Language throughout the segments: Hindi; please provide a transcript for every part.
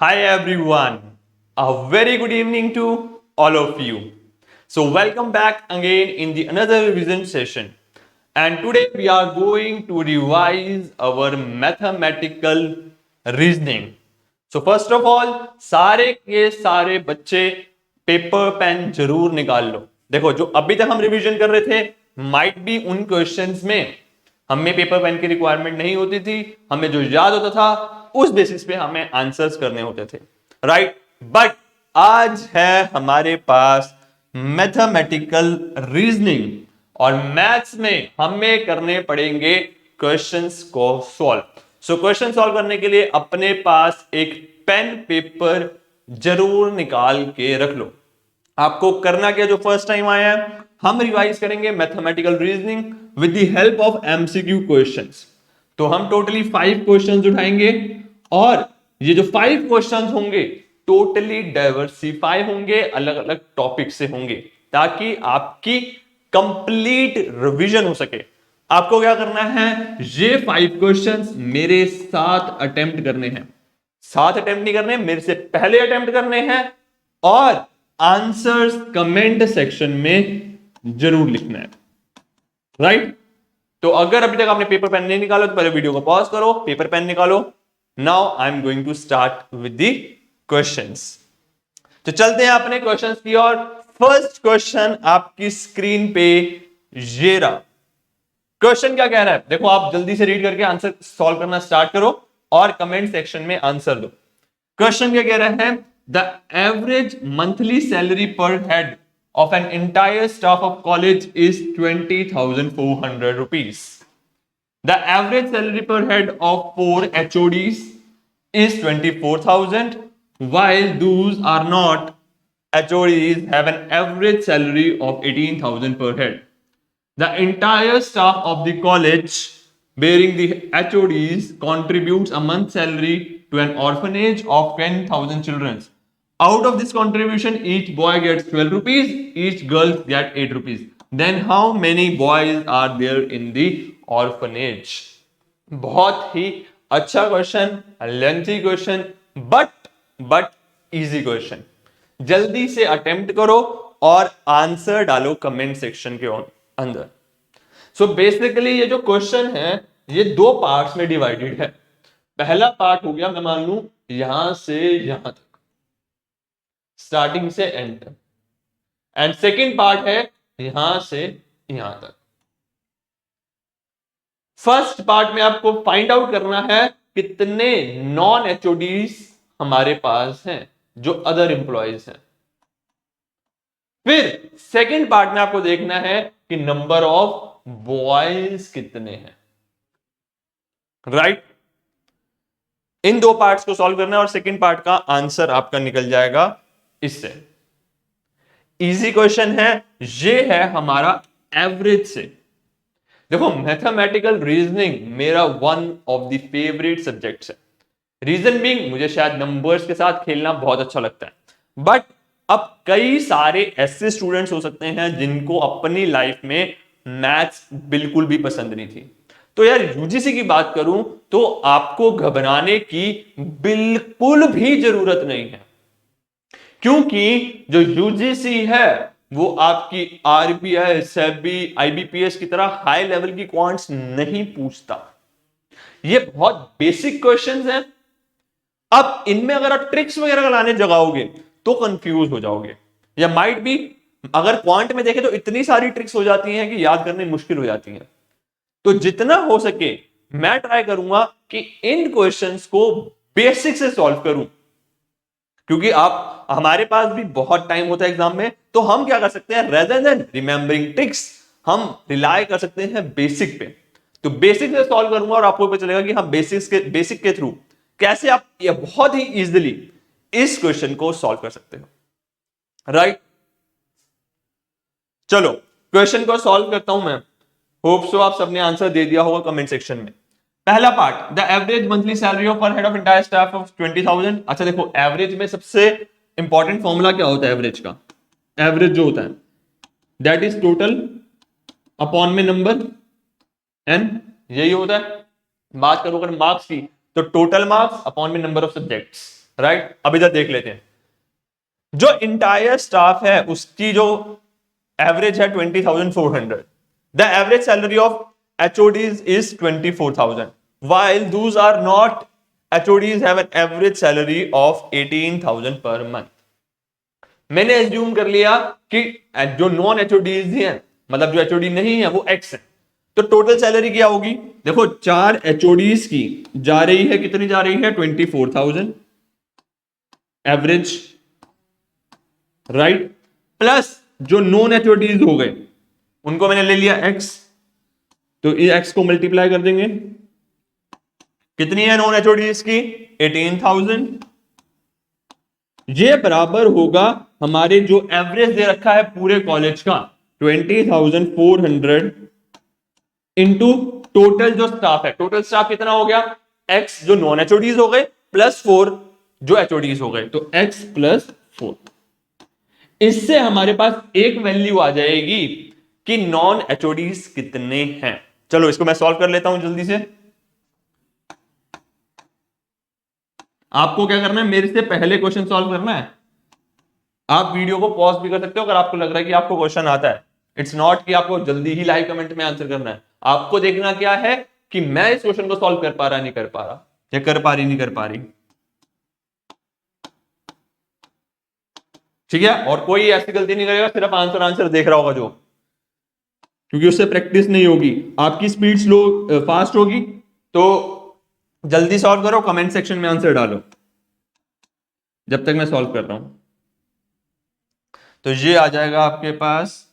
Hi everyone, a very good evening to all of you. So welcome back again in the another revision session. And today we are going to revise our mathematical reasoning. So first of all, सारे के सारे बच्चे पेपर पेन जरूर निकाल लो। देखो जो अभी तक हम रिवीजन कर रहे थे, माइट बी उन क्वेश्चंस में हमें पेपर पेन की रिक्वायरमेंट नहीं होती थी, हमें जो याद होता था उस बेसिस पे हमें आंसर्स करने होते थे, राइट। बट आज है हमारे पास मैथमेटिकल रीजनिंग और मैथ्स में हमें करने पड़ेंगे क्वेश्चंस को सॉल्व। सो क्वेश्चन सॉल्व करने के लिए अपने पास एक पेन पेपर जरूर निकाल के रख लो। आपको करना क्या, जो फर्स्ट टाइम आया है हम रिवाइज करेंगे mathematical reasoning with the help of MCQ questions. तो हम टोटली 5 क्वेश्चंस उठाएंगे और ये जो 5 क्वेश्चंस होंगे टोटली डाइवर्सिफाई होंगे, अलग अलग टॉपिक से होंगे, ताकि आपकी कंप्लीट रिवीजन हो सके। आपको क्या करना है, ये 5 क्वेश्चंस मेरे साथ अटेम्प्ट करने हैं। साथ अटेम्प्ट नहीं करने, मेरे से पहले अटेम्प्ट करने हैं और आंसर्स कमेंट सेक्शन में जरूर लिखना है, राइट। तो अगर अभी तक आपने पेपर पेन नहीं निकाला तो पहले वीडियो को पॉज करो, पेपर पेन निकालो। Now I am going to start with the questions. तो चलते हैं अपने क्वेश्चंस की ओर। फर्स्ट क्वेश्चन आपकी स्क्रीन पे ये रहा। क्वेश्चन क्या कह रहा है, देखो आप जल्दी से रीड करके आंसर सॉल्व करना स्टार्ट करो और कमेंट सेक्शन में आंसर दो। क्वेश्चन क्या कह रहा है, द एवरेज मंथली सैलरी पर head of an entire staff of college is 20,400 rupees. The average salary per head of 4 HODs is 24,000, while those are not HODs have an average salary of 18,000 per head. The entire staff of the college bearing the HODs contributes a month's salary to an orphanage of 10,000 children. Out of this contribution, each boy gets 12 rupees, each girl gets 8 rupees. Then how many boys are there in the orphanage? बहुत ही अच्छा question, lengthy question, but easy question. जल्दी से अटेम्प्ट करो और आंसर डालो कमेंट सेक्शन के अंदर। सो बेसिकली ये जो क्वेश्चन है ये 2 पार्ट्स में डिवाइडेड है। पहला पार्ट हो गया, मैं मान लू यहां से यहां तक, स्टार्टिंग से एंड तक, एंड सेकेंड पार्ट है यहां से यहां तक। फर्स्ट पार्ट में आपको फाइंड आउट करना है कितने नॉन एचओडीज हमारे पास हैं, जो अदर एम्प्लॉयज हैं। फिर सेकेंड पार्ट में आपको देखना है कि नंबर ऑफ बॉयज कितने हैं, राइट। इन 2 पार्ट्स को सॉल्व करना है और सेकेंड पार्ट का आंसर आपका निकल जाएगा इससे। इजी क्वेश्चन है, ये है हमारा एवरेज से। देखो मैथमेटिकल रीजनिंग मेरा one of the favourite subjects है। रीजन बीइंग मुझे शायद नंबर्स के साथ खेलना बहुत अच्छा लगता है, बट अब कई सारे ऐसे स्टूडेंट्स हो सकते हैं जिनको अपनी लाइफ में मैथ्स बिल्कुल भी पसंद नहीं थी। तो यार यूजीसी की बात करूं तो आपको घबराने की बिल्कुल भी जरूरत नहीं है, क्योंकि जो यूजीसी है वो आपकी आरबीआई, सेबी, आईबीपीएस की तरह हाई लेवल की क्वांट्स नहीं पूछता। ये बहुत बेसिक क्वेश्चंस हैं। अब इनमें अगर आप ट्रिक्स वगैरह लाने जगाओगे तो कंफ्यूज हो जाओगे, या माइट बी अगर क्वांट में देखें तो इतनी सारी ट्रिक्स हो जाती हैं कि याद करने मुश्किल हो जाती हैं। तो जितना हो सके मैं ट्राई करूंगा कि इन क्वेश्चंस को बेसिक से सॉल्व करूं, क्योंकि आप हमारे पास भी बहुत टाइम होता है एग्जाम में। तो हम क्या कर सकते हैं, रेदर देन रिमेंबरिंग ट्रिक्स हम रिलाय कर सकते हैं बेसिक पे। तो बेसिक से सॉल्व करूंगा और आपको पता चलेगा कि हम बेसिक के थ्रू कैसे आप ये बहुत ही इजीली इस क्वेश्चन को सॉल्व कर सकते हो, राइट। चलो क्वेश्चन को सॉल्व करता हूं मैं। होप सो आप सबने आंसर दे दिया होगा कमेंट सेक्शन में। पहला part, the average monthly salary of per head of entire staff of 20,000। अच्छा देखो एवरेज में सबसे इंपॉर्टेंट फॉर्मूला क्या होता है एवरेज का, एवरेज जो होता है दैट इज टोटल अपॉन में नंबर एन, यही होता है। बात करो अगर मार्क्स की तो टोटल मार्क्स अपॉन में नंबर ऑफ सब्जेक्ट्स, राइट। अब इधर देख लेते हैं, जो इंटायर स्टाफ है उसकी जो एवरेज है 20,400, the average salary of HODs is 24,000, while those are not HODs have an average salary of 18,000 per month. मैंने एज्यूम कर लिया कि जो नॉन HODs हैं, मतलब जो HOD नहीं है वो X है, तो टोटल सैलरी क्या होगी? देखो 4 HODs की जा रही है, कितनी जा रही है? 24,000 एवरेज, राइट, प्लस जो नॉन HODs हो गए उनको मैंने ले लिया X, तो ये X को मल्टीप्लाई कर देंगे, कितनी है नॉन HODs की? 18,000। ये बराबर होगा हमारे जो एवरेज दे रखा है पूरे कॉलेज का 20,400 इंटू टोटल जो स्टाफ है। टोटल स्टाफ कितना हो गया? X जो नॉन HODs हो गए प्लस 4 जो HODs हो गए, तो X प्लस 4। इससे हमारे पास एक वैल्यू आ जाएगी कि नॉन HODs कितने हैं। चलो इसको मैं सॉल्व कर लेता हूं जल्दी से। आपको क्या करना है, मेरे से पहले क्वेश्चन सॉल्व करना है। आप वीडियो को पॉज भी कर सकते हो अगर आपको लग रहा है कि आपको क्वेश्चन आता है। इट्स नॉट कि आपको जल्दी ही लाइव कमेंट में आंसर करना है, आपको देखना क्या है कि मैं इस क्वेश्चन को सॉल्व कर पा रहा नहीं कर पा रहा, या कर पा रही नहीं कर पा रही। ठीक है, और कोई ऐसी गलती नहीं करेगा सिर्फ आंसर आंसर देख रहा होगा जो, क्योंकि उससे प्रैक्टिस नहीं होगी। आपकी स्पीड स्लो फास्ट होगी तो जल्दी सॉल्व करो, कमेंट सेक्शन में आंसर डालो जब तक मैं सॉल्व कर रहा हूं। तो ये आ जाएगा आपके पास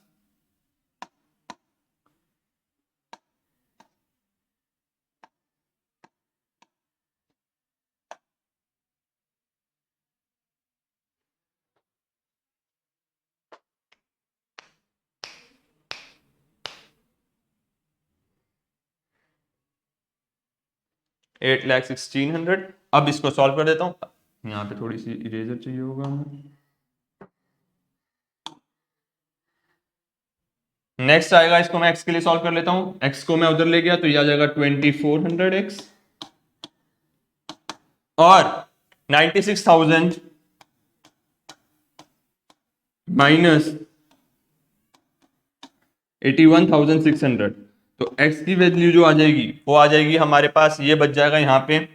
8,16,100। अब इसको सॉल्व कर देता हूं, यहां पे थोड़ी सी इरेजर चाहिए होगा हमें। नेक्स्ट आएगा, इसको मैं x के लिए सॉल्व कर लेता हूं। x को मैं उधर ले गया तो ये आ जाएगा 2400x और 96,000 माइनस 81,600। तो x की वैल्यू जो आ जाएगी वो आ जाएगी हमारे पास, ये बच जाएगा यहाँ पे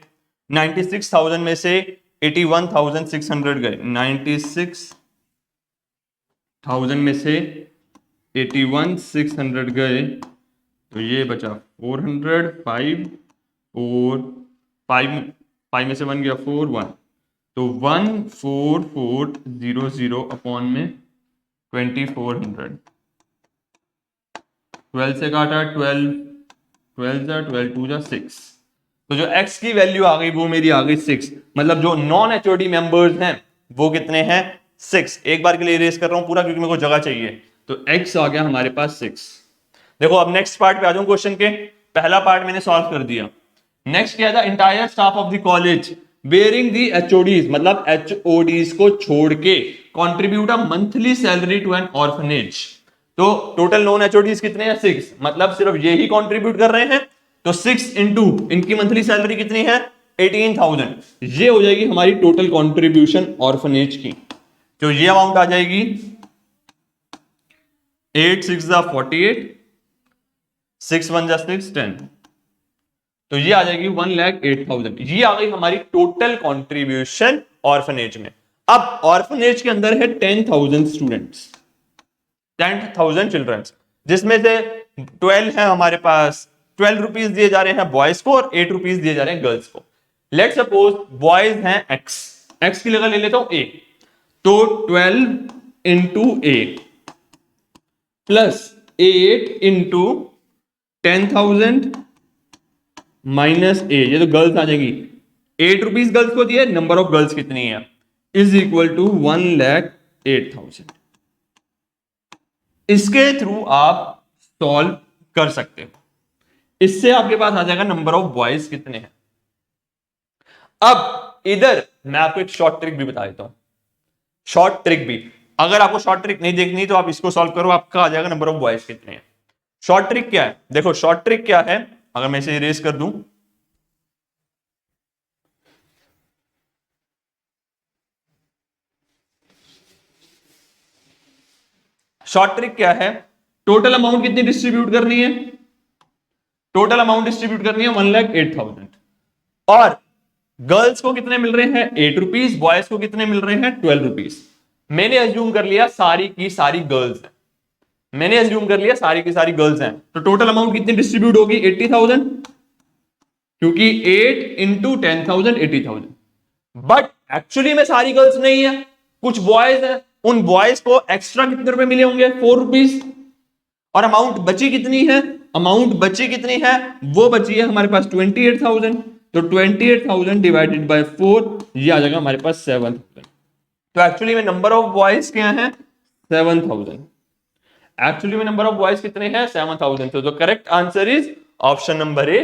96,000 में से 81,600 गए, 96,000 में से 81,600 गए, तो ये बचा 405 और 5 में से 1 गया 4 1, तो 14400 अपॉन में 2400। 12 से काटा 12 12 जा 12 2 जा 6, तो जो x की वैल्यू आ गई वो मेरी आ गई 6। मतलब जो नॉन HOD मेंबर्स हैं वो कितने हैं? 6। एक बार के लिए इरेज कर रहा हूं पूरा क्योंकि मेरे को जगह चाहिए, तो x आ गया हमारे पास 6। देखो अब नेक्स्ट पार्ट पे आ जाऊं क्वेश्चन के। पहला पार्ट मैंने सॉल्व कर दिया। नेक्स्ट क्या था? Entire staff of the college bearing the HODs, मतलब HODs को छोड़ के contribute a monthly salary to an orphanage. तो टोटल नॉन HODs कितने हैं? 6, मतलब सिर्फ ये ही कॉन्ट्रीब्यूट कर रहे हैं, तो 6 इंटू इनकी मंथली सैलरी कितनी है? 18,000। ये हो जाएगी हमारी टोटल कॉन्ट्रीब्यूशन ऑर्फनेज की। तो ये अमाउंट आ जाएगी 8 6 जा 48, 6 1 जा 6 10, तो ये आ जाएगी 1,08,000। ये आ गई हमारी टोटल कॉन्ट्रीब्यूशन ऑर्फनेज में। अब ऑर्फनेज के अंदर है 10,000 स्टूडेंट्स, 10,000 चिल्ड्रंस, जिसमें से 12 है हमारे पास, 12 रुपीज दिए जा रहे हैं बॉयज को और 8 रुपीज दिए जा रहे हैं गर्ल्स को। लेट सपोज बॉयज हैं x की जगह ले लेता हूं a, तो 12 into a plus 8 into 10,000 minus a, ये तो गर्ल्स आ जाएगी। 8 रुपीज गर्ल्स को दिए, नंबर ऑफ गर्ल्स कितनी है, इज इक्वल टू 1,08,000। इसके थ्रू आप सॉल्व कर सकते हो। इससे आपके पास आ जाएगा नंबर ऑफ बॉयज कितने हैं। अब इधर मैं आपको एक शॉर्ट ट्रिक भी बता देता हूं। शॉर्ट ट्रिक भी, अगर आपको शॉर्ट ट्रिक नहीं देखनी तो आप इसको सॉल्व करो, आपका आ जाएगा नंबर ऑफ बॉयज कितने हैं। शॉर्ट ट्रिक क्या है? देखो शॉर्ट ट्रिक क्या है, अगर मैं इसे इरेज कर दूं, शॉर्ट ट्रिक क्या है, टोटल अमाउंट कितनी डिस्ट्रीब्यूट करनी है, टोटल अमाउंट डिस्ट्रीब्यूट करनी है 1,08,000 और गर्ल्स को कितने मिल रहे हैं 8 रुपीज, बॉयज को कितने मिल रहे हैं 12 रुपीज। मैंने अज्यूम कर लिया सारी की सारी गर्ल्स हैं, मैंने अज्यूम कर लिया सारी की सारी गर्ल्स हैं, तो टोटल अमाउंट कितनी डिस्ट्रीब्यूट होगी 80,000, क्योंकि 8 इंटू 10,000 80,000। बट एक्चुअली में सारी गर्ल्स नहीं है, कुछ बॉयज हैं, उन बॉयज को एक्स्ट्रा कितने रुपए मिले होंगे 4 रुपीज, और अमाउंट बची कितनी है, अमाउंट बची कितनी है, वो बची है हमारे पास 28,000, तो 28,000 डिवाइडेड बाय 4 ये आ जाएगा हमारे पास 7,000। तो एक्चुअली में नंबर ऑफ बॉयज क्या है 7,000, एक्चुअली में नंबर ऑफ बॉयज कितने हैं 7,000। तो correct answer is option number A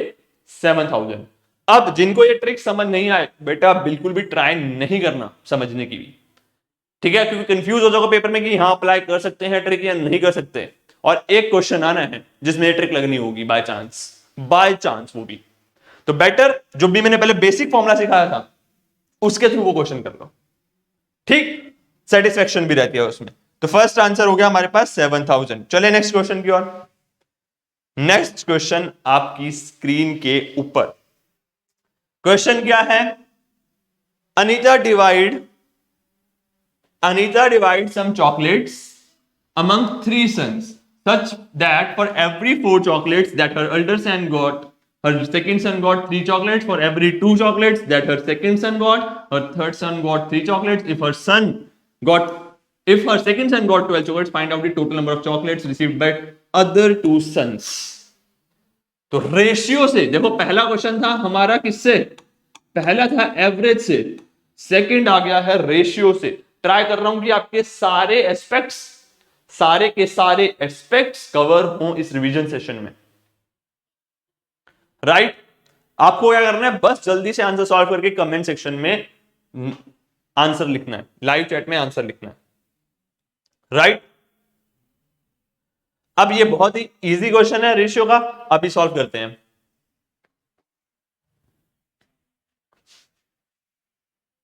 7,000। अब जिनको ये ट्रिक समझ नहीं आए बेटा बिल्कुल भी ट्राई नहीं करना समझने की भी, ठीक है, क्योंकि कंफ्यूज हो जाओगे पेपर में कि हाँ अप्लाई कर सकते हैं ट्रिक या नहीं कर सकते, और एक क्वेश्चन आना है जिसमें ये ट्रिक लगनी होगी बाय चांस वो भी। तो बेटर जो भी मैंने पहले बेसिक फॉर्मूला सिखाया था उसके थ्रू वो क्वेश्चन कर लो, ठीक, सेटिस्फेक्शन भी रहती है उसमें। तो फर्स्ट आंसर हो गया हमारे पास 7,000। चले नेक्स्ट क्वेश्चन की ओर। नेक्स्ट क्वेश्चन आपकी स्क्रीन के ऊपर क्वेश्चन क्या है, Anita divide some chocolates among 3 sons such that for every 4 chocolates that her elder son got, her second son got 3 chocolates, for every 2 chocolates that her second son got, her third son got 3 chocolates. If her second son got 12 chocolates, find out the total number of chocolates received by other 2 sons. तो रेशियो से देखो, पहला क्वेश्चन था हमारा किससे, पहला था एवरेज से, सेकंड आ गया है रेशियो से। ट्राई कर रहा हूं कि आपके सारे एस्पेक्ट्स, सारे के सारे एस्पेक्ट्स कवर हों इस रिवीजन सेशन में, राइट। आपको क्या करना है, बस जल्दी से आंसर सॉल्व करके कमेंट सेक्शन में आंसर लिखना है, लाइव चैट में आंसर लिखना है, राइट। अब ये बहुत ही इजी क्वेश्चन है रेशियो का, अभी सॉल्व करते हैं।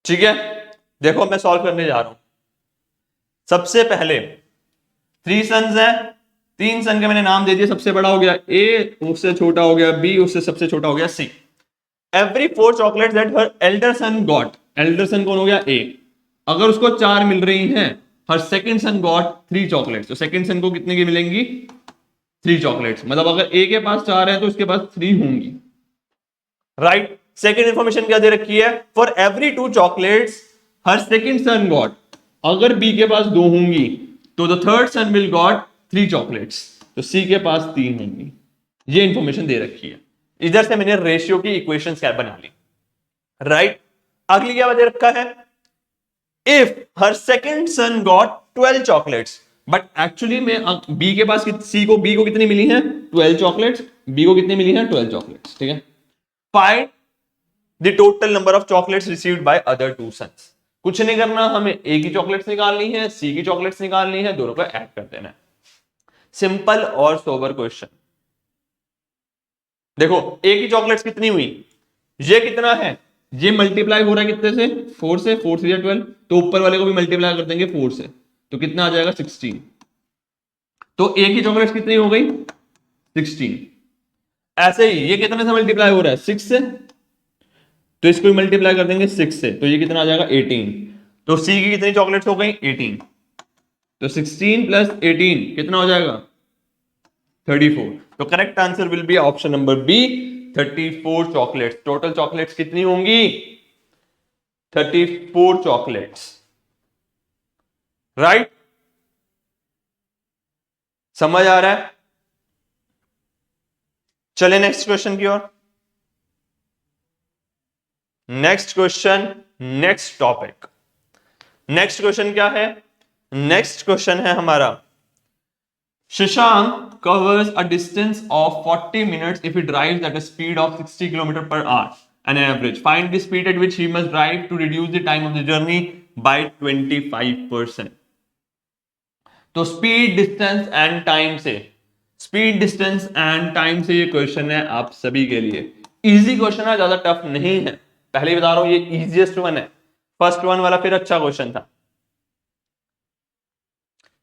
ठीक है, देखो मैं सॉल्व करने जा रहा हूं। सबसे पहले 3 सन्स हैं, 3 सन के मैंने नाम दे दिए, सबसे बड़ा हो गया ए, उससे छोटा हो गया बी, उससे सबसे छोटा हो गया C. Every 4 chocolate that her elder son got, elder son कौन हो गया ए, अगर उसको 4 मिल रही हैं, हर सेकंड सन गॉट 3 चॉकलेट्स, तो सेकंड सन को कितने की मिलेंगी 3 चॉकलेट्स, मतलब अगर ए के पास 4 है तो उसके पास 3 होंगी, राइट। सेकंड इंफॉर्मेशन क्या दे रखी है, फॉर एवरी 2 चॉकलेट्स हर सेकंड सन गॉट, अगर बी के पास 2 होंगी तो the third son will got 3 chocolates, तो सी के पास 3 होंगी। ये इंफॉर्मेशन दे रखी है, इधर से मैंने रेशियो की इक्वेशंस क्या बना ली, राइट। अगली क्या दे रखा है, if her second son got 12 chocolates, but actually में बी के पास बी को कितनी मिली है 12 चॉकलेट्स, बी को कितनी मिली है 12 चॉकलेट्स, ठीक है। Find the total number of chocolates received by other 2 sons. कुछ नहीं करना, हमें ए की चॉकलेट्स निकालनी है, सी की चॉकलेट्स निकालनी है, दोनों को ऐड कर देना है। सिंपल और सोबर क्वेश्चन। देखो ए की चॉकलेट्स कितनी हुई, ये कितना है, ये मल्टीप्लाई हो रहा है कितने से 4 से, 4 3 12, तो ऊपर वाले को भी मल्टीप्लाई कर देंगे 4 से, तो कितना आ जाएगा 16। तो ए की चॉकलेट्स कितनी हो गई 16। ऐसे ही ये कितने से मल्टीप्लाई हो रहा है 6 से, तो इसको भी मल्टीप्लाई कर देंगे 6 से, तो ये कितना आ जाएगा 18। तो सी की कितनी चॉकलेट्स हो गई 18, तो 16 प्लस 18 कितना हो जाएगा 34। तो correct answer will be option number B 34 chocolates. Total chocolates कितनी होंगी 34 चॉकलेट्स, राइट। समझ आ रहा है। चले नेक्स्ट क्वेश्चन की ओर। Next question, next topic. Next question क्या है, नेक्स्ट क्वेश्चन है हमारा, Shashank covers a distance of 40 minutes if he drives at a speed of 60 km per hour an average. Find the speed at which he must drive to reduce the time of the journey by 25%. तो स्पीड, डिस्टेंस एंड टाइम से, स्पीड, डिस्टेंस एंड टाइम से ये क्वेश्चन है आप सभी के लिए। इजी क्वेश्चन है, ज्यादा टफ नहीं है, पहले ही बता रहा हूं ये इजीएस्ट वन है। फर्स्ट वन वाला फिर अच्छा क्वेश्चन था,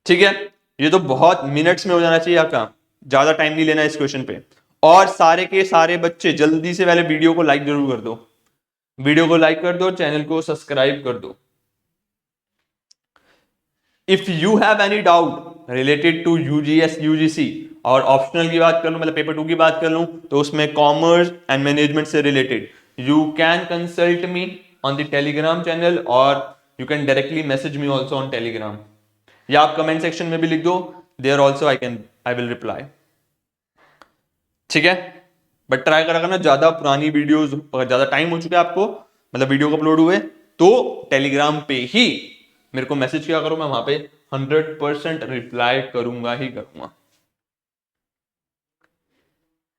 ठीक है। ये तो बहुत मिनट्स में हो जाना चाहिए आपका, ज्यादा टाइम नहीं लेना इस क्वेश्चन पे। और सारे के सारे बच्चे जल्दी से पहले वीडियो को लाइक जरूर कर दो, वीडियो को लाइक कर दो, चैनल को सब्सक्राइब कर दो। If you have any doubt related to UGS UGC और ऑप्शनल की बात कर लूं, मतलब पेपर 2 की बात कर लूं, तो उसमें कॉमर्स एंड मैनेजमेंट से related you can consult me on the Telegram channel और you can directly message me also on Telegram, या आप कमेंट सेक्शन में भी लिख दो, there also I will reply. ठीक है, बट ट्राई करा करना ज्यादा पुरानी वीडियोस, अगर ज्यादा टाइम हो चुका है आपको, मतलब वीडियो को अपलोड हुए, तो टेलीग्राम पे ही मेरे को मैसेज किया करो, मैं वहां पे 100% रिप्लाई करूंगा ही करूंगा।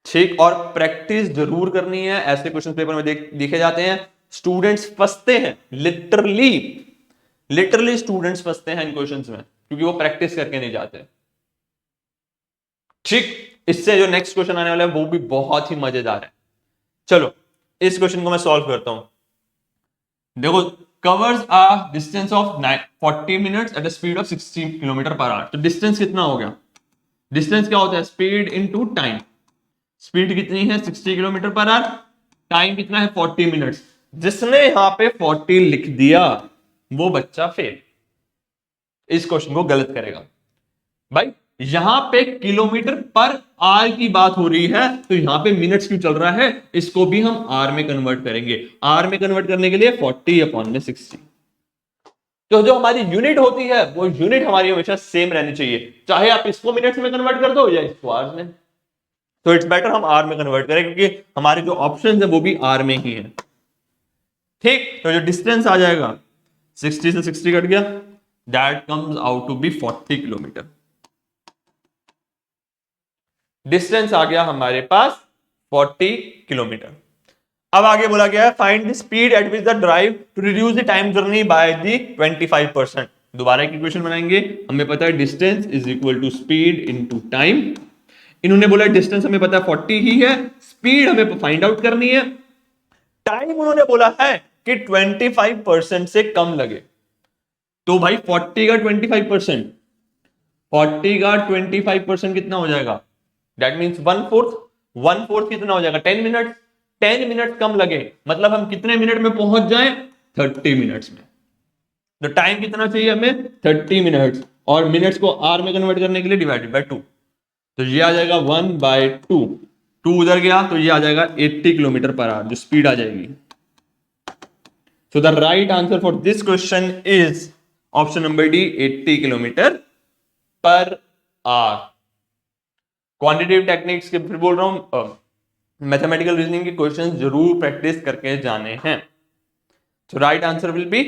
ठीक, और प्रैक्टिस जरूर करनी है, ऐसे क्वेश्चन पेपर में देखे जाते हैं, स्टूडेंट्स फंसते हैं, लिटरली स्टूडेंट्स फंसते हैं इन क्वेश्चंस में, क्योंकि वो प्रैक्टिस करके नहीं जाते। ठीक, इससे जो नेक्स्ट क्वेश्चन आने वाला है वो भी बहुत ही मजेदार है। चलो इस क्वेश्चन को मैं सॉल्व करता हूं। देखो, covers a distance of 40 minutes at the speed of 60 kilometre per hour. तो डिस्टेंस कितना हो गया? डिस्टेंस क्या होता है? Speed into time. स्पीड कितनी है? 60 किलोमीटर पर आवर। टाइम कितना है? 40 मिनट्स। जिसने यहां पे 40 लिख दिया वो बच्चा फेल, इस क्वेश्चन को गलत करेगा। भाई यहां पे किलोमीटर पर आवर की बात हो रही है, तो यहां पे मिनट्स क्यों चल रहा है? इसको भी हम आर में कन्वर्ट करेंगे। आर में कन्वर्ट करने के लिए 40 अपॉन में 60। तो जो हमारी यूनिट होती है वो यूनिट हमारी हमेशा सेम रहनी चाहिए, चाहे आप इसको मिनट्स में कन्वर्ट कर दो या इसको आर में। तो इट्स बेटर हम आर में कन्वर्ट करें, क्योंकि हमारे जो ऑप्शन है वो भी आर में ही है। ठीक, तो जो डिस्टेंस आ जाएगा 60 से 60 कट गया, that comes out to be 40 kilometre. Distance आ गया हमारे पास 40 किलोमीटर। अब आगे बोला गया है find the speed at which the drive to reduce the time journey by the 25%। दोबारा एक इक्वेशन बनाएंगे, हमें पता है distance is equal to speed into time. इन्होंने बोला डिस्टेंस हमें पता है 40 ही है, स्पीड हमें फाइंड आउट करनी है, टाइम उन्होंने बोला है कि 25% से कम लगे। तो भाई 40 का 25%, 40 का 25% कितना हो जाएगा? That means 1/4। 1/4 कितना हो जाएगा? 10 मिनट। 10 मिनट कम लगे, मतलब हम कितने मिनट में पहुंच जाएं? 30 मिनट्स में। तो टाइम कितना चाहिए हमें? 30 मिनट्स, और मिनट्स को आर में कन्वर्ट करने के लिए डिवाइडेड बाय 2। तो ये आ जाएगा 1/2। 2 उधर गया तो ये आ जाएगा 80 किलोमीटर पर आवर, जो स्पीड आ जाएगी। So the right answer for this question is option number D, 80 kilometre per hour. Quantitative techniques के फिर बोल रहा हूं, मैथमेटिकल रीजनिंग के क्वेश्चन जरूर प्रैक्टिस करके जाने हैं। तो right answer will B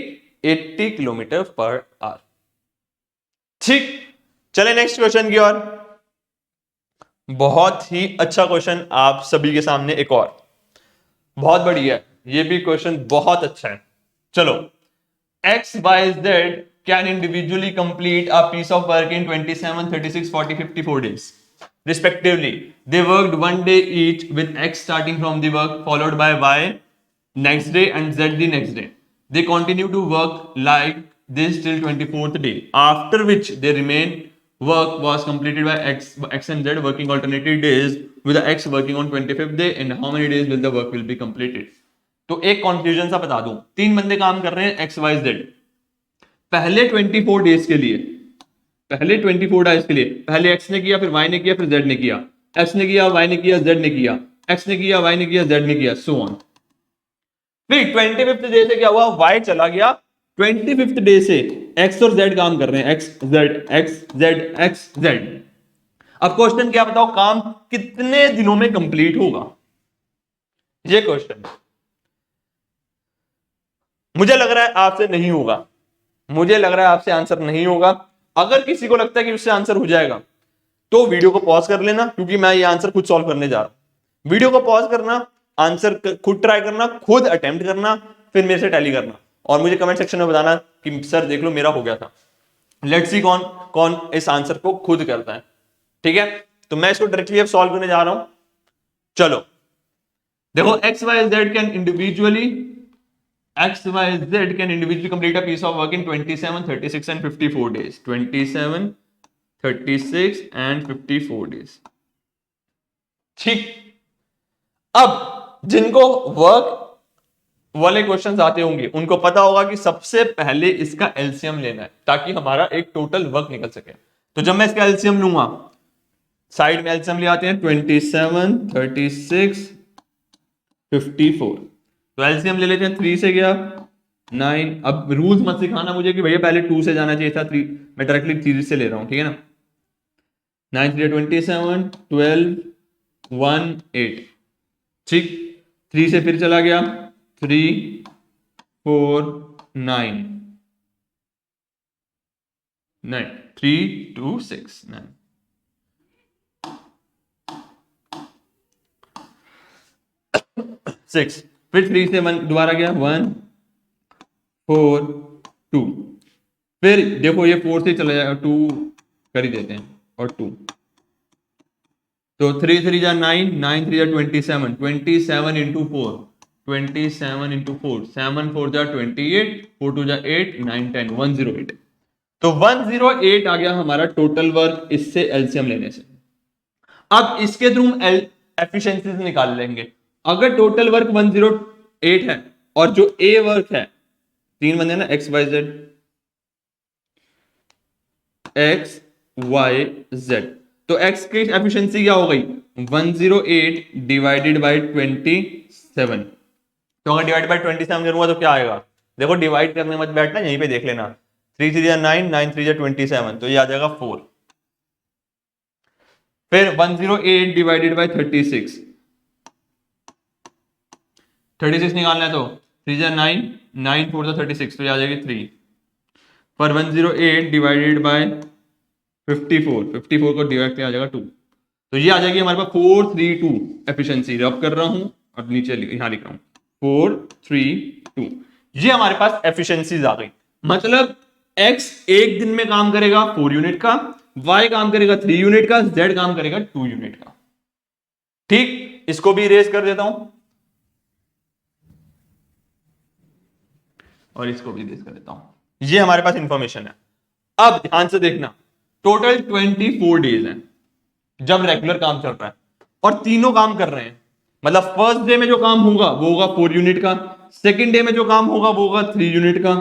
80 kilometre per hour. ठीक, चले नेक्स्ट क्वेश्चन की ओर। बहुत ही अच्छा क्वेश्चन आप सभी के सामने, एक और बहुत बढ़िया है, ये भी क्वेश्चन बहुत अच्छा है। चलो, X Y Z can individually complete a piece of work in 27, 36, 40, 54 days respectively. They worked one day each with X starting from the work followed by Y next day and Z the next day. They continue to work like this till 24th day, after which they remain work was completed by X and Z working alternative days with the X working on 25th day, and how many days will the work will be completed. तो एक कंफ्यूजन सा बता दूं, 3 बंदे काम कर रहे हैं X Y Z। पहले 24 डेज के लिए, पहले 24 डेज के लिए पहले एक्स ने किया, फिर वाई ने किया, फिर जेड ने किया, एक्स ने किया, वाई ने किया, जेड ने किया, एक्स ने किया, वाई ने किया, जेड ने किया, सो ऑन। फिर 25th डे से क्या हुआ? वाई चला गया, 25th डे से एक्स और जेड काम कर रहे हैं, x Z x Z x Z. अब क्वेश्चन क्या बताओ, काम कितने दिनों में कंप्लीट होगा? ये क्वेश्चन मुझे लग रहा है आपसे नहीं होगा, मुझे लग रहा है आपसे आंसर नहीं होगा। अगर किसी को लगता है कि उससे आंसर हो जाएगा तो वीडियो को पॉज कर लेना, क्योंकि मैं ये आंसर खुद सॉल्व करने जा रहा हूं। वीडियो को पॉज करना, आंसर खुद ट्राई करना, खुद अटेम्प्ट करना, फिर मेरे से टैली करना, और मुझे कमेंट सेक्शन में बताना कि सर देख लो मेरा हो गया था। लेट्स सी कौन कौन इस आंसर को खुद करता है। ठीक है, तो मैं इसको डायरेक्टली अब सॉल्व करने जा रहा हूं। चलो देखो, X Y Z can individually complete a piece of work in 27, 36 and 54 days. 27, 36 and 54 days। ठीक, अब जिनको वर्क वाले क्वेश्चंस आते होंगे उनको पता होगा कि सबसे पहले इसका एलसीएम लेना है ताकि हमारा एक टोटल वर्क निकल सके। तो जब मैं इसका एलसीएम लूंगा, साइड में एलसीएम ले आते हैं 27, 36, 54। तो एलसीएम ले लेते हैं, 3 से गया 9। अब रूल्स मत सिखाना मुझे कि भैया पहले 2 से जाना चाहिए था, 3 मैं डायरेक्टली 3 से ले रहा हूं, ठीक है ना। 9 3 27, 12, 1 8। ठीक, 3 से फिर चला गया 3 4 9 9 3 2 6 9। सिक्स, फिर 3 से 1 दोबारा गया 1 4 2। फिर देखो ये 4 से चला जाएगा, 2 कर ही देते हैं और 2। तो 3 3 जा 9, 9 3 जा 27, 27 इंटू 4, 27 इंटू 4, 7 4 जा 28, 4 2 जा 8, 9 10, 108। तो 108 आ गया हमारा टोटल वर्क इससे एलसीएम लेने से। अब इसके थ्रू हम एफिशिएंसीज निकाल लेंगे। अगर टोटल वर्क 108 है और जो ए वर्क है, 3 बंदे ना X Y Z, X Y Z, तो एक्स की एफिशिएंसी क्या हो गई 108 डिवाइडेड बाय 27। तो अगर डिवाइड बाय 27 करूंगा तो क्या आएगा, देखो डिवाइड करने मत बैठना, यहीं पे देख लेना। 3 3 9, 9 3 27, तो ये आ जाएगा 4। फिर 108 डिवाइडेड बाय 36, 36 निकालना है तो 3 9, 9 4 36, तो ये आ जाएगी 3। पर 108 डिवाइडेड बाय 54, 54 को डायरेक्ट आ जाएगा 2। तो ये आ जाएगी हमारे पास 432 एफिशिएंसी। रब कर रहा हूं और नीचे यहां लिख रहा हूं 432। ये हमारे पास एफिशिएंसीज आ गई। मतलब x एक दिन में काम करेगा 4 यूनिट का, y काम करेगा 3 यूनिट का, z काम करेगा 2 यूनिट का। ठीक, इसको भी इरेज कर देता हूं और इसको भी इरेज कर देता हूं। ये हमारे पास इंफॉर्मेशन है। अब ध्यान से देखना, टोटल 24 डेज हैं जब रेगुलर काम चल रहा है और तीनों काम कर रहे हैं। मतलब फर्स्ट डे में जो काम होगा वो होगा 4 यूनिट का, सेकंड डे में जो काम होगा वो होगा 3 यूनिट का,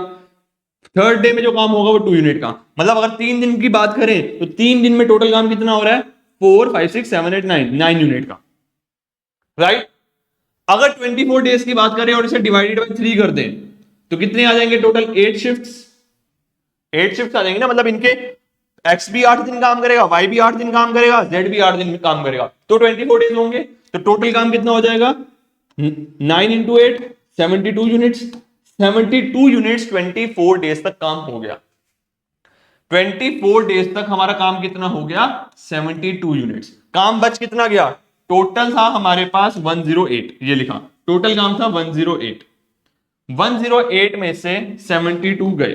थर्ड डे में जो काम होगा वो 2 यूनिट का। मतलब अगर 3 दिन की बात करें तो 3 दिन में टोटल काम कितना हो रहा है 4 5 6 7 8 9 यूनिट का, राइट। अगर 24 डेज की बात करें और इसे डिवाइडेड बाय 3 कर दें तो कितने आ जाएंगे टोटल 8 शिफ्ट्स। 8 शिफ्ट्स आ जाएंगे ना, मतलब इनके एक्स भी 8 दिन काम करेगा, वाई भी 8 दिन काम करेगा, जेड भी 8 दिन काम करेगा, तो 24 डेज होंगे। तो टोटल काम कितना हो जाएगा 9 इंटू 8 72 यूनिट्स। 72 यूनिट्स 24 डेज तक काम हो गया। 24 डेज तक हमारा काम कितना हो गया 72 यूनिट्स। काम बच कितना गया, टोटल था हमारे पास 108, ये लिखा टोटल काम था 108। 108 में से 72 गए,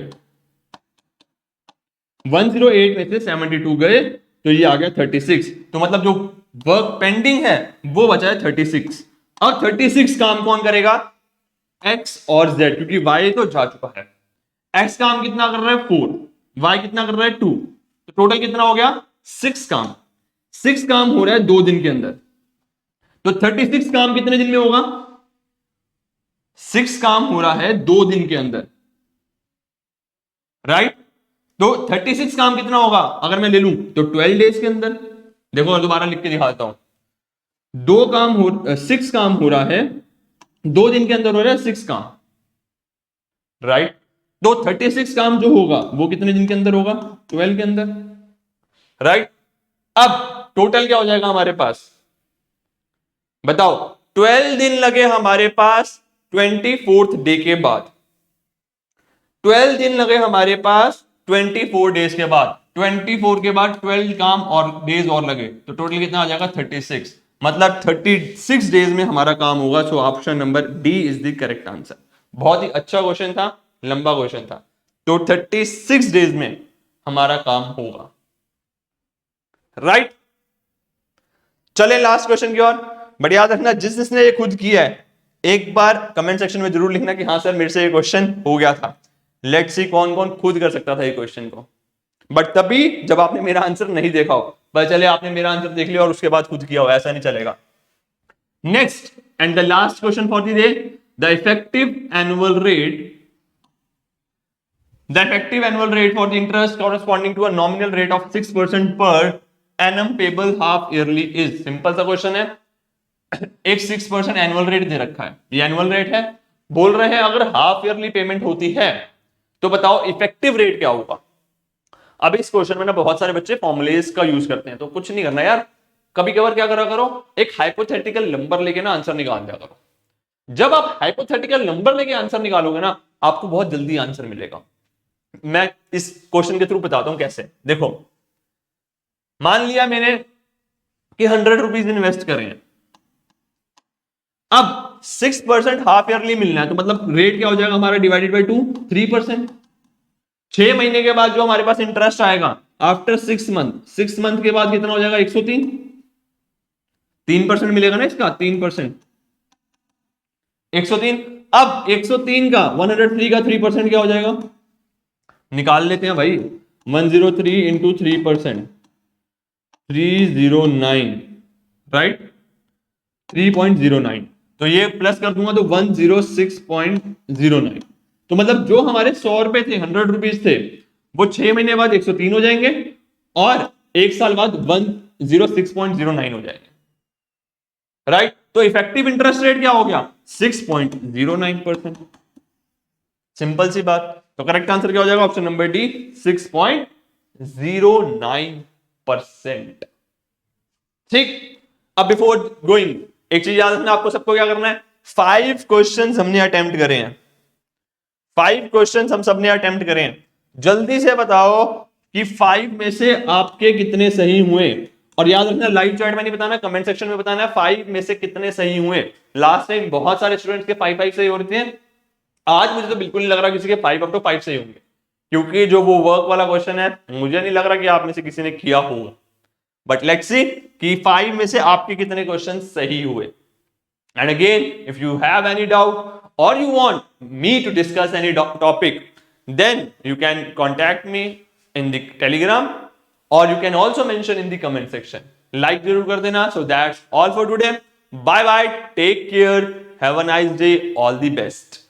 108 में से 72 गए तो ये आ गया 36। तो मतलब जो वर्क पेंडिंग है वो बचा है 36। और 36 काम कौन करेगा, x और z, क्योंकि y तो जा चुका है। x काम कितना कर रहा है 4, y कितना कर रहा है 2, तो टोटल कितना हो गया 6 काम। 6 काम हो रहा है 2 दिन के अंदर। तो 36 काम कितने दिन में होगा, 6 काम हो रहा है 2 दिन के अंदर, राइट। तो 36 काम कितना होगा अगर मैं ले लूं तो 12 डेज के अंदर। देखो और दोबारा लिख के दिखाता हूं, 6 काम हो रहा है 2 दिन के अंदर, हो रहा है 6 काम, राइट। तो 36 काम जो होगा वो कितने दिन के अंदर होगा 12 के अंदर, राइट। अब टोटल क्या हो जाएगा हमारे पास, बताओ 12 दिन लगे हमारे पास 24th डे के बाद, 12 दिन लगे हमारे पास 24 डेज के बाद, 24 के बाद 12 काम और डेज और लगे, तो टोटल कितना आ जाएगा 36। मतलब 36 डेज में हमारा काम होगा। So option number D is the correct answer. बहुत ही अच्छा क्वेश्चन था, लंबा क्वेश्चन था। तो 36 डेज में हमारा काम होगा, राइट। चले लास्ट क्वेश्चन की ओर। बट याद रखना जिसने ये खुद किया है एक बार कमेंट सेक्शन में जरूर लिखना कि हाँ सर मेरे से ये क्वेश्चन हो गया था। लेट्स सी कौन कौन खुद कर सकता था ये क्वेश्चन को। बट तभी जब आपने मेरा आंसर नहीं देखा हो, पता चले आपने मेरा आंसर देख लिया और उसके बाद खुद किया हो, ऐसा नहीं चलेगा। Next and the last question for the day, the effective annual rate, the effective annual rate for the interest corresponding to a nominal rate of 6% per annum payable half yearly is, simple सा क्वेश्चन है। एक 6% एनुअल रेट दे रखा है, ये एनुअल रेट है, बोल रहे हैं अगर हाफ ईयरली पेमेंट होती है तो बताओ इफेक्टिव रेट क्या होगा। अब इस क्वेश्चन में ना बहुत सारे बच्चे फॉर्मुलेस का यूज करते हैं, तो कुछ नहीं करना यार, कभी कभार क्या करा करो, एक हाइपोथेटिकल नंबर लेके ना आंसर निकाल दिया करो। जब आप हाइपोथेटिकल नंबर लेके आंसर निकालोगे ना, आपको बहुत जल्दी आंसर मिलेगा। मैं इस क्वेश्चन के थ्रू बताता हूं कैसे। देखो, मान लिया मैंने कि 100 रुपीज इन्वेस्ट करें हैं, अब 6% हाफ ईयरली मिलना है, तो मतलब रेट क्या हो जाएगा हमारा, डिवाइडेड बाई 2, 3%। 6 महीने के बाद जो हमारे पास इंटरेस्ट आएगा आफ्टर 6 मंथ, 6 मंथ के बाद कितना हो जाएगा, 103, 3% मिलेगा ना इसका, 3%, 103। अब 103 का 103 का 3% क्या हो जाएगा, निकाल लेते हैं भाई, 103 इंटू 3%, 309, राइट, 3.09। तो ये प्लस कर दूंगा तो 106.09। तो मतलब जो हमारे 100 रुपए थे, 100 रुपीज थे, वो 6 महीने बाद 103 हो जाएंगे और 1 साल बाद 106.09 हो जाएंगे, राइट। तो इफेक्टिव इंटरेस्ट रेट क्या हो गया, 6.09%। सिंपल सी बात। तो करेक्ट आंसर क्या हो जाएगा, ऑप्शन नंबर डी, 6.09%। ठीक। अब बिफोर गोइंग, एक चीज याद रखना, आपको सबको क्या करना है, 5 क्वेश्चंस हमने अटेम्प्ट करे हैं, 5 क्वेश्चंस हम सबने अटेम्प्ट करे हैं। जल्दी से बताओ कि 5 में से आपके कितने सही हुए। और याद रखना, लाइव चैट में नहीं बताना, कमेंट सेक्शन में बताना 5 में से कितने सही हुए। लास्ट टाइम बहुत सारे स्टूडेंट्स के 5 सही हो रहे थे, आज मुझे तो बिल्कुल नहीं लग रहा किसी के 5 अप टू 5 सही होंगे, क्योंकि जो वो वर्क वाला क्वेश्चन है, मुझे नहीं लग रहा कि आप में से किसी ने किया होगा। बट लेट्स सी कि 5 में से आपके कितने क्वेश्चन सही हुए। And again, if you have any doubt और you want me to discuss any topic, then you can contact me in the Telegram और you can also mention in the comment section. Like जरूर कर देना। So that's all for today. Bye bye, take care, have a nice day, all the best.